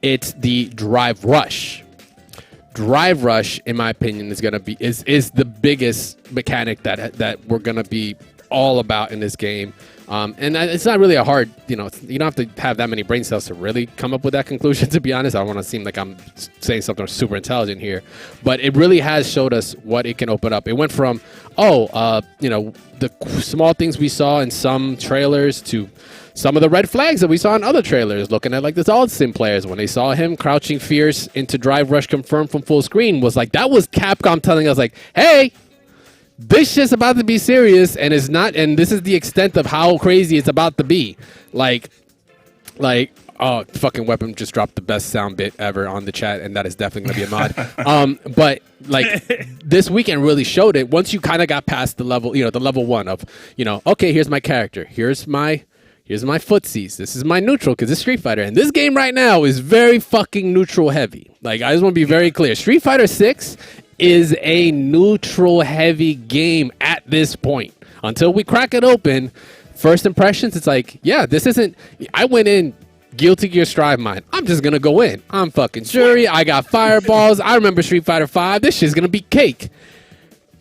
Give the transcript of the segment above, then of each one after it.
It's the drive rush. Drive rush, in my opinion, is gonna be is the biggest mechanic that we're gonna be all about in this game. And it's not really a hard, you don't have to have that many brain cells to really come up with that conclusion, to be honest. I don't want to seem like I'm saying something super intelligent here, but it really has showed us what it can open up. It went from, the small things we saw in some trailers to some of the red flags that we saw in other trailers, looking at like the solid sim players when they saw him crouching fierce into drive rush confirmed from full screen was like, that was Capcom telling us like, hey, this shit's about to be serious, and it's not, and this is the extent of how crazy it's about to be. Like, oh, fucking Weapon just dropped the best sound bit ever on the chat, and that is definitely gonna be a mod. But like, this weekend really showed it. Once you kind of got past the level, the level 1 of, okay, here's my character, here's my footsies, this is my neutral, because it's Street Fighter, and this game right now is very fucking neutral heavy. Like, I just want to be very clear. Street Fighter 6 is a neutral heavy game at this point. Until we crack it open, first impressions, it's like, yeah, this isn't, I went in Guilty Gear Strive Mind. I'm just gonna go in. I'm fucking Shuri. I got fireballs. I remember Street Fighter 5. This shit's gonna be cake.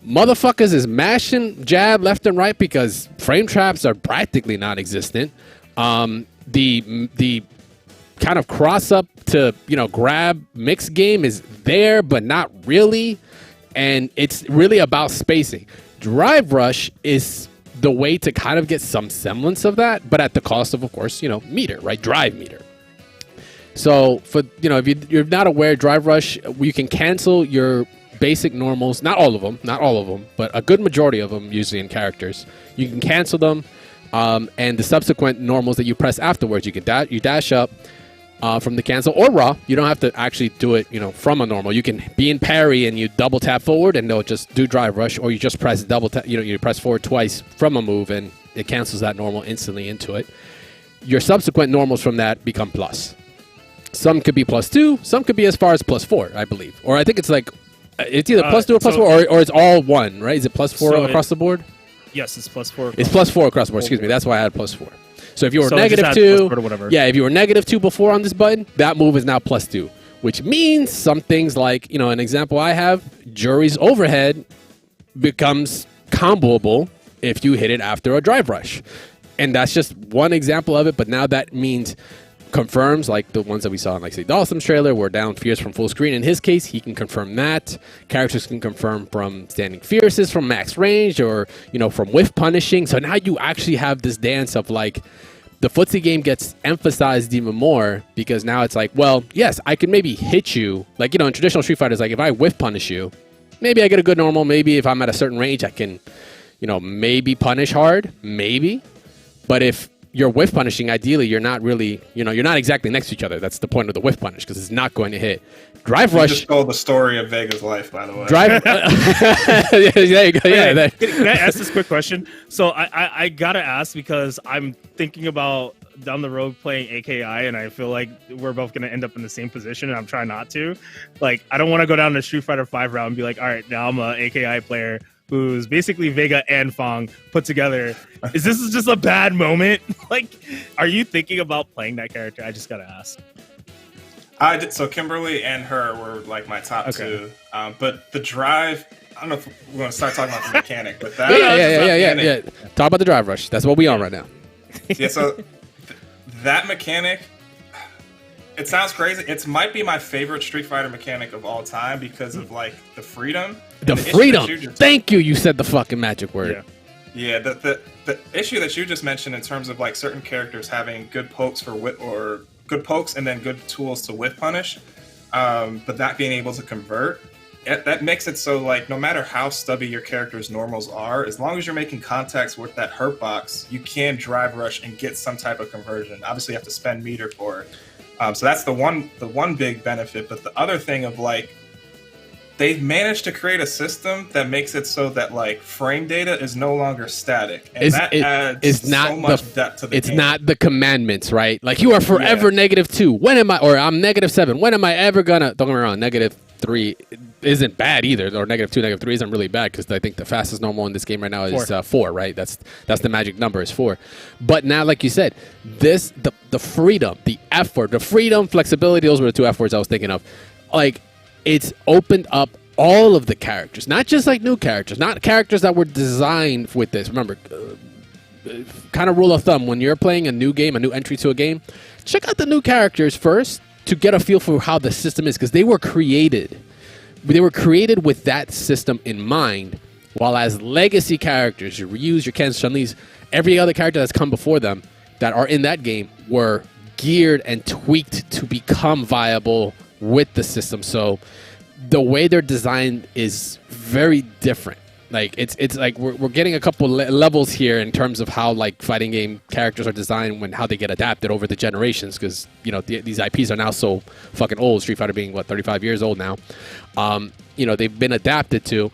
Motherfuckers is mashing jab left and right because frame traps are practically non-existent. The kind of cross up to grab mix game is there, but not really, and it's really about spacing. Drive rush is the way to kind of get some semblance of that, but at the cost of course, meter, right? Drive meter. So for if you're not aware, drive rush, you can cancel your basic normals, not all of them, but a good majority of them usually in characters. You can cancel them, and the subsequent normals that you press afterwards, you dash up from the cancel or raw. You don't have to actually do it, from a normal. You can be in parry and you double tap forward and they'll just do drive rush, or you just press double tap, you press forward twice from a move and it cancels that normal instantly into it. Your subsequent normals from that become plus. Some could be +2, some could be as far as +4, I believe. Or I think it's like, it's either +2 or +4, or it's all one, right? Is it +4 across the board? Yes, it's +4. It's +4 across the board, excuse me. That's why I had +4. So if you were -2, yeah, if you were -2 before on this button, that move is now +2, which means some things like, an example I have, Jury's overhead becomes comboable if you hit it after a drive rush. And that's just one example of it, but now that means confirms, like the ones that we saw in, like, say, Dawson's trailer, were down fierce from full screen. In his case, he can confirm that. Characters can confirm from standing fierces, from max range, or, from whiff punishing. So now you actually have this dance of, like, the footsie game gets emphasized even more, because now it's like, well, yes, I can maybe hit you. Like, in traditional Street Fighters, like, if I whiff punish you, maybe I get a good normal. Maybe if I'm at a certain range, I can, maybe punish hard. Maybe. But if you're whiff punishing, ideally, you're not really, you're not exactly next to each other. That's the point of the whiff punish, because it's not going to hit. Drive rush. You just told the story of Vega's life, by the way. There you go. Yeah. Can I ask this quick question? So I gotta ask, because I'm thinking about down the road playing AKI, and I feel like we're both gonna end up in the same position, and I'm trying not to. Like, I don't want to go down the Street Fighter 5 route and be like, all right, now I'm a AKI player who's basically Vega and Fong put together. Is this just a bad moment? Like, are you thinking about playing that character? I just gotta ask. I did. So Kimberly and her were like my top two. But the drive, I don't know if we're going to start talking about the mechanic, but that yeah. Talk about the drive rush. That's what we on right now. Yeah. So that mechanic, it sounds crazy. It might be my favorite Street Fighter mechanic of all time because of like the freedom. The freedom. Thank you. You said the fucking magic word. Yeah. The issue that you just mentioned in terms of like certain characters having good pokes good pokes and then good tools to whiff punish, but not being able to convert. That makes it so, like, no matter how stubby your character's normals are, as long as you're making contacts with that hurt box, you can drive rush and get some type of conversion. Obviously, you have to spend meter for it. So that's the one big benefit. But the other thing of, like, they've managed to create a system that makes it so that, like, frame data is no longer static. And adds so much depth to the game. It's not the commandments, right? Like, you are forever -2. When am I, or I'm -7. When am I ever gonna, don't get me wrong, -3. isn't bad either, or -2, -3 isn't really bad because I think the fastest normal in this game right now is 4, right? That's the magic number is 4. But now, like you said, the freedom, the F word, the freedom, flexibility, those were the 2 F words I was thinking of. Like, it's opened up all of the characters, not just like new characters, not characters that were designed with this. Remember, kind of rule of thumb, when you're playing a new game, a new entry to a game, check out the new characters first to get a feel for how the system is, because they were created with that system in mind, while as legacy characters, your Ryus, your Kens, Chun-Li's, every other character that's come before them that are in that game were geared and tweaked to become viable with the system. So the way they're designed is very different. Like it's like we're getting a couple levels here in terms of how like fighting game characters are designed when how they get adapted over the generations, because you know these IPs are now so fucking old. Street Fighter being 35 years old now, you know, they've been adapted to.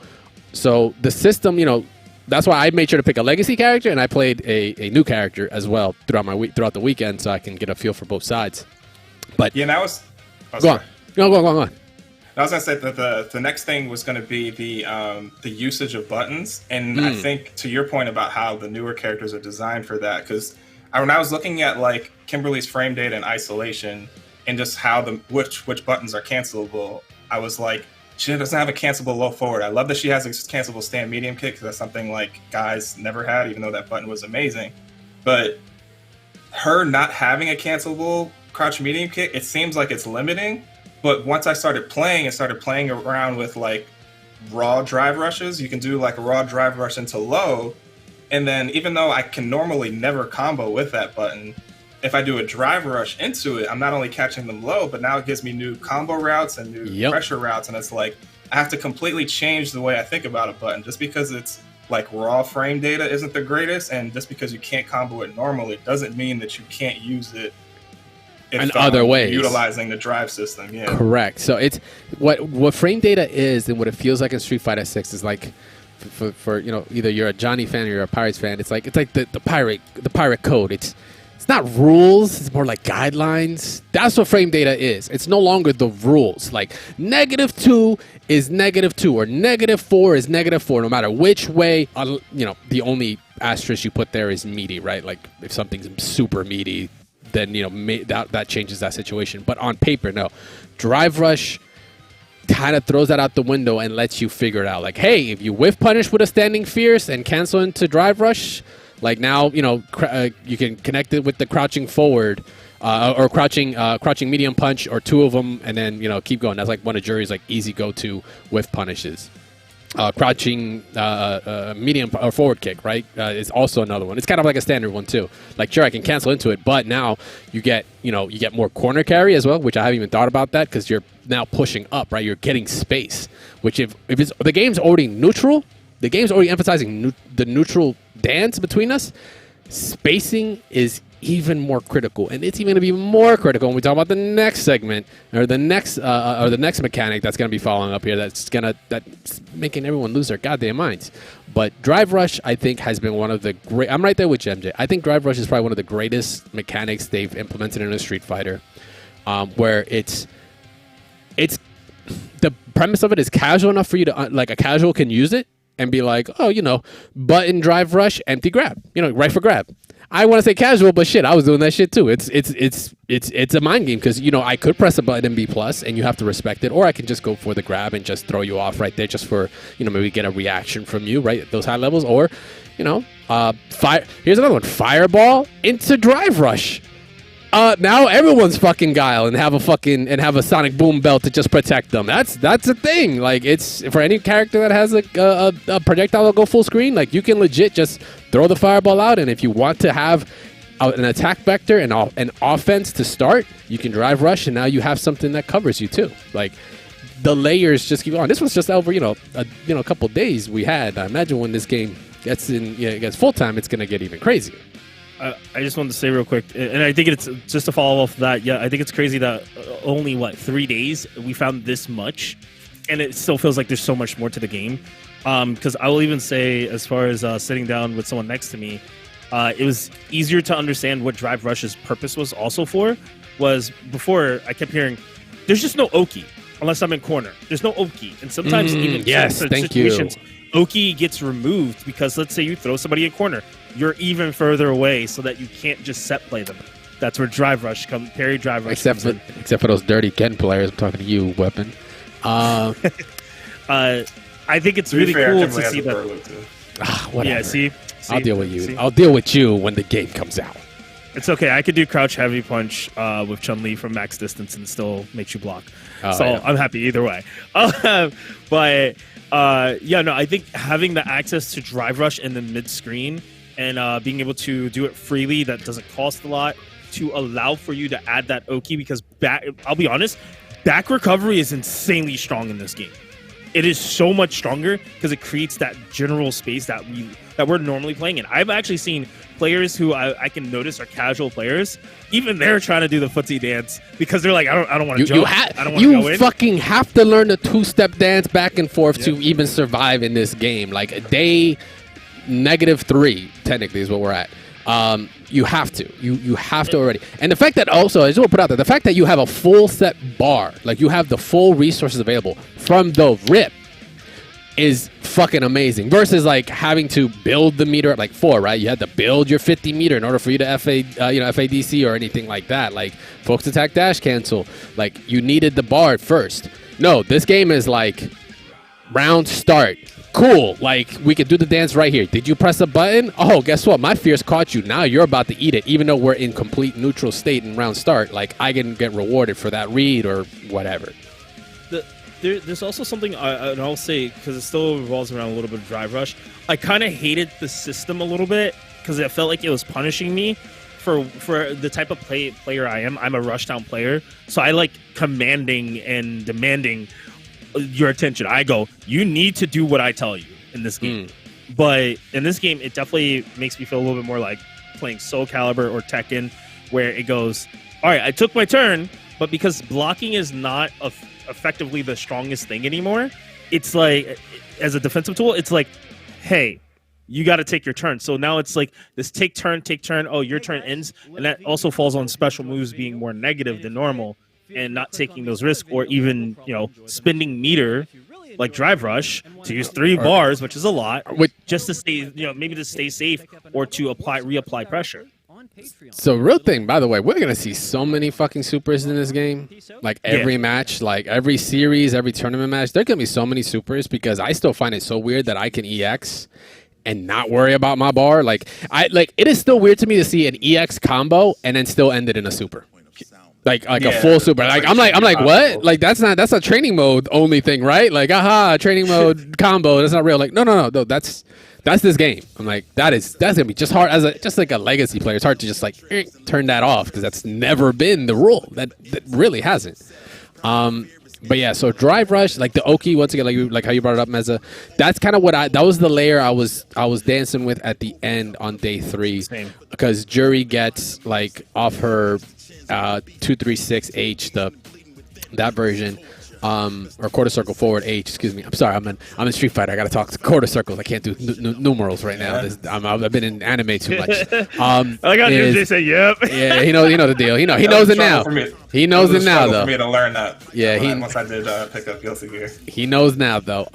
So the system, you know, that's why I made sure to pick a legacy character, and I played a new character as well throughout the weekend, so I can get a feel for both sides. But yeah, that was go on. I was gonna say that the next thing was gonna be the usage of buttons, and I think to your point about how the newer characters are designed for that, because when I was looking at like Kimberly's frame data and isolation, and just how which buttons are cancelable, I was like, she doesn't have a cancelable low forward. I love that she has a cancelable stand medium kick, because that's something like guys never had, even though that button was amazing. But her not having a cancelable crouch medium kick, it seems like it's limiting. But once I started playing around with like raw drive rushes, you can do like a raw drive rush into low. And then even though I can normally never combo with that button, if I do a drive rush into it, I'm not only catching them low, but now it gives me new combo routes and new pressure routes. And it's like, I have to completely change the way I think about a button just because it's like raw frame data isn't the greatest. And just because you can't combo it normally doesn't mean that you can't use it in other ways, utilizing the drive system. Yeah, correct. So it's what frame data is, and what it feels like in Street Fighter 6 is like, for you know, either you're a Johnny fan or you're a Pirates fan. It's like the pirate code. It's not rules. It's more like guidelines. That's what frame data is. It's no longer the rules. Like -2 is -2, or -4 is -4. No matter which way. You know, the only asterisk you put there is meaty, right? Like if something's super meaty, then you know that changes that situation. But on paper, no. Drive rush kind of throws that out the window and lets you figure it out. Like, hey, if you whiff punish with a standing fierce and cancel into drive rush, like now you know you can connect it with the crouching forward or crouching medium punch, or 2 of them, and then you know keep going. That's like one of Jury's like easy go-to whiff punishes. Crouching medium or forward kick, right, is also another one. It's kind of like a standard one too. Like, sure, I can cancel into it, but now you get more corner carry as well, which I haven't even thought about that, because you're now pushing up, right? You're getting space, which if it's the game's already neutral, the game's already emphasizing the neutral dance between us. Spacing is even more critical, and it's even going to be more critical when we talk about the next segment, or the next mechanic that's going to be following up here. That's making everyone lose their goddamn minds. But drive rush, I think, has been one of the great. I'm right there with you, MJ. I think drive rush is probably one of the greatest mechanics they've implemented in a Street Fighter, where it's the premise of it is casual enough for you to like a casual can use it and be like, oh, you know, button drive rush, empty grab, you know, right for grab. I want to say casual, but shit, I was doing that shit too. It's a mind game, because you know I could press a button and B plus, and you have to respect it, or I can just go for the grab and just throw you off right there, just for maybe get a reaction from you, right, at those high levels, or fire. Here's another one: fireball into drive rush. Now everyone's fucking Guile and have a sonic boom belt to just protect them. That's a thing. Like, it's for any character that has a projectile that'll go full screen. Like, you can legit just throw the fireball out, and if you want to have an attack vector and an offense to start, you can drive rush, and now you have something that covers you too. Like, the layers just keep on. This was just over a couple days we had. I imagine when this game gets full time, it's gonna get even crazier. I just wanted to say real quick, and I think it's just to follow off that. Yeah, I think it's crazy that only 3 days we found this much, and it still feels like there's so much more to the game. Because I will even say, as far as sitting down with someone next to me, it was easier to understand what Drive Rush's purpose was also for. Was before I kept hearing, there's just no Oki. unless I'm in corner. There's no Oki, and sometimes even yes, in thank you. situations, Oki gets removed because let's say you throw somebody in corner, you're even further away, so that you can't just set play them. That's where Drive Rush comes. Parry Drive Rush. Except for those dirty Ken players. I'm talking to you, Weapon. I think it's really cool to see that. Whatever. Yeah, see, I'll deal with you. See? I'll deal with you when the game comes out. It's okay. I could do crouch heavy punch with Chun-Li from max distance and still makes you block. So yeah. I'm happy either way. But yeah, no, I think having the access to Drive Rush in the mid screen and being able to do it freely, that doesn't cost a lot, to allow for you to add that Oki, because I'll be honest, back recovery is insanely strong in this game. It is so much stronger because it creates that general space that we're normally playing in. I've actually seen players who I can notice are casual players. Even they're trying to do the footsie dance because they're like, I don't want to jump. I don't want to go in. You fucking have to learn the two-step dance back and forth to even survive in this game. Like day -3, technically, is what we're at. You have to. You have to already. And the fact that also, I just want to put out there, the fact that you have a full set bar, like you have the full resources available from the rip, is fucking amazing. Versus like having to build the meter at like 4, right? You had to build your 50 meter in order for you to FADC or anything like that. Like focus attack dash cancel. Like you needed the bar at first. No, this game is like round start. Cool, like we could do the dance right here. Did you press a button? Oh, guess what? My fears caught you. Now you're about to eat it. Even though we're in complete neutral state in round start, like I can get rewarded for that read or whatever. There's also something I'll say, because it still revolves around a little bit of Drive Rush. I kind of hated the system a little bit because it felt like it was punishing me for the type of player I am. I'm a rushdown player, so I like commanding and demanding your attention. I go, you need to do what I tell you in this game. But in this game, it definitely makes me feel a little bit more like playing Soul Calibur or Tekken, where it goes, all right, I took my turn, but because blocking is not effectively the strongest thing anymore, it's like, as a defensive tool, it's like, hey, you got to take your turn. So now it's like this take turn. Oh, your turn ends. And that also falls on special moves being more negative than normal and not taking those risks, or even, spending meter like Drive Rush to use 3 bars, which is a lot, just to stay, maybe to stay safe or to reapply pressure. So real thing, by the way, we're gonna see so many fucking supers in this game. Like every match, like every series, every tournament match, there are gonna be so many supers, because I still find it so weird that I can EX and not worry about my bar. Like it is still weird to me to see an EX combo and then still end it in a super. Like a full super. Like I'm like what? Like that's a training mode only thing, right? Like training mode combo. That's not real. Like no. That's this game. I'm like that's gonna be just hard just like a legacy player. It's hard to just like turn that off, because that's never been the rule. That really hasn't. But yeah, so Drive Rush, like the Oki, once again, like how you brought it up, Meza. That's kind of that was the layer I was dancing with at the end on day 3. Same. Because Jury gets like off her 236H, that version, or quarter circle forward H. Excuse me. I'm sorry. I'm in Street Fighter. I gotta talk quarter circles. I can't do numerals right now. I've been in anime too much. I got to say, yep. Yeah, he knows the deal. He knows it now. He knows it now, though. For me to learn that. Yeah, once I did pick up Guilty Gear. He knows now, though.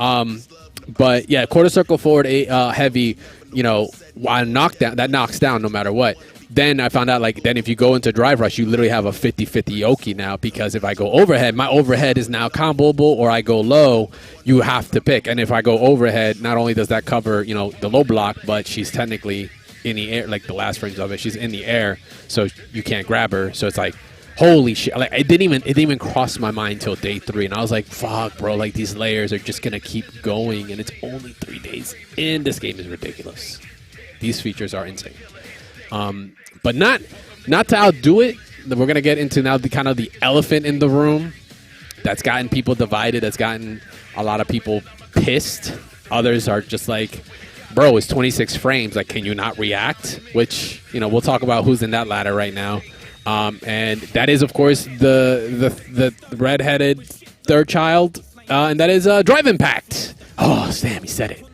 But yeah, quarter circle forward heavy. Knockdown that knocks down no matter what. Then I found out, then if you go into Drive Rush, you literally have a 50-50 Oki now, because if I go overhead, my overhead is now comboable, or I go low, you have to pick. And if I go overhead, not only does that cover, the low block, but she's technically in the air, like the last frames of it, she's in the air, so you can't grab her. So it's like, holy shit. Like it didn't even cross my mind till day 3, and I was like, fuck, bro, like these layers are just gonna keep going, and it's only 3 days in. This game is ridiculous. These features are insane. But not to outdo it. We're gonna get into now the elephant in the room that's gotten people divided, that's gotten a lot of people pissed. Others are just like, bro, it's 26 frames. Like, can you not react? Which, we'll talk about who's in that ladder right now. And that is, of course, the redheaded third child, and that is Drive Impact. Oh, Sam, he said it.